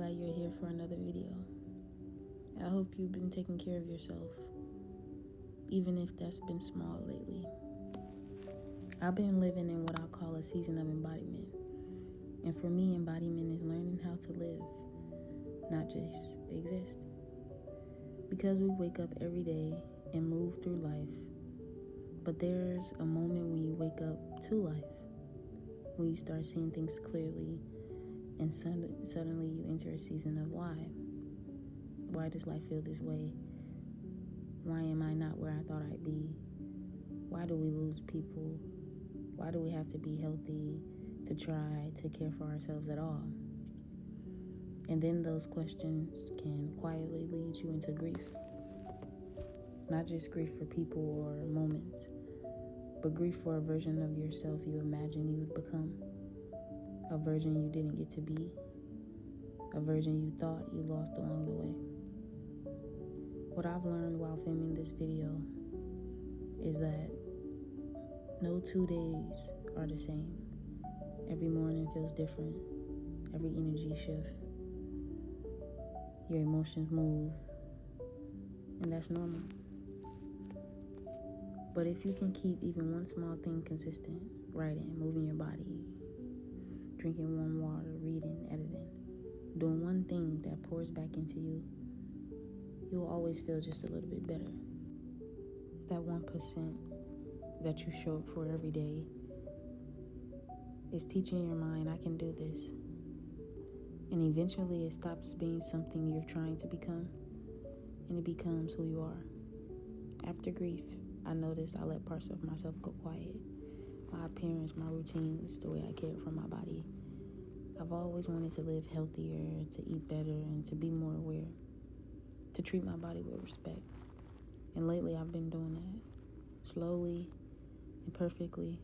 glad you're here for another video. I hope you've been taking care of yourself, even if that's been small lately. I've been living in what I call a season of embodiment. And for me, embodiment is learning how to live, not just exist. Because we wake up every day and move through life, but there's a moment when you wake up to life, when you start seeing things clearly, and suddenly you enter a season of why. Why does life feel this way? Why am I not where I thought I'd be? Why do we lose people? Why do we have to be healthy to try to care for ourselves at all? And then those questions can quietly lead you into grief. Not just grief for people or moments, but grief for a version of yourself you imagine you would become. A version you didn't get to be. A version you thought you lost along the way. What I've learned while filming this video is that no 2 days are the same. Every morning feels different. Every energy shifts. Your emotions move. And that's normal. But if you can keep even one small thing consistent, writing, moving your body, drinking warm water, reading, editing, doing one thing that pours back into you, you'll always feel just a little bit better. That 1% that you show up for every day is teaching your mind, I can do this. And eventually it stops being something you're trying to become, and it becomes who you are. After grief, I noticed I let parts of myself go quiet. My appearance, my routines, the way I cared for my body. I've always wanted to live healthier, to eat better, and to be more aware. To treat my body with respect. And lately I've been doing that. Slowly and perfectly.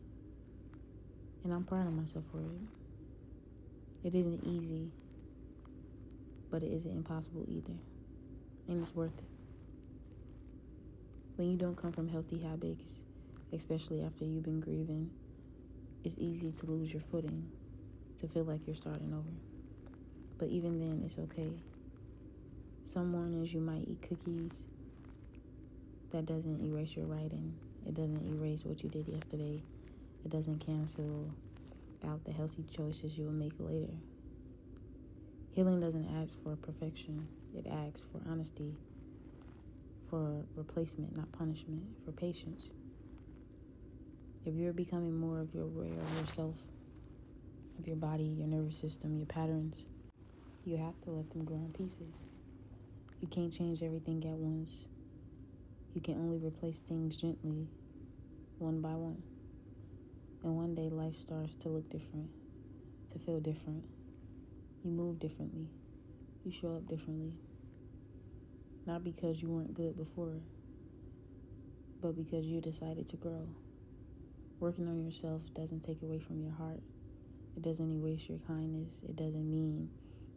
And I'm proud of myself for it. It isn't easy, but it isn't impossible either. And it's worth it. When you don't come from healthy habits, especially after you've been grieving, it's easy to lose your footing, to feel like you're starting over. But even then, it's okay. Some mornings you might eat cookies. That doesn't erase your writing. It doesn't erase what you did yesterday. It doesn't cancel out the healthy choices you will make later. Healing doesn't ask for perfection. It asks for honesty, for replacement, not punishment, for patience. If you're becoming more of your aware of yourself, of your body, your nervous system, your patterns, you have to let them grow in pieces. You can't change everything at once. You can only replace things gently, one by one. And one day life starts to look different, to feel different. You move differently. You show up differently. Not because you weren't good before, but because you decided to grow. Working on yourself doesn't take away from your heart. It doesn't erase your kindness. It doesn't mean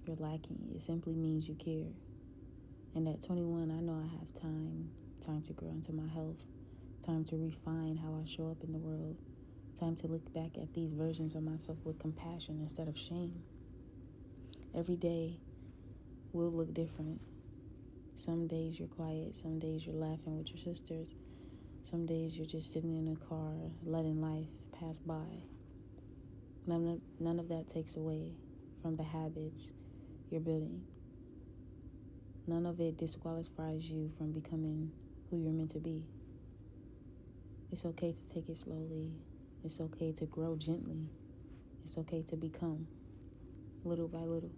you're lacking. It simply means you care. And at 21, I know I have time to grow into my health, time to refine how I show up in the world, time to look back at these versions of myself with compassion instead of shame. Every day will look different. Some days you're quiet, some days you're laughing with your sisters, some days you're just sitting in a car, letting life pass by. None of that takes away from the habits you're building. None of it disqualifies you from becoming who you're meant to be. It's okay to take it slowly. It's okay to grow gently. It's okay to become little by little.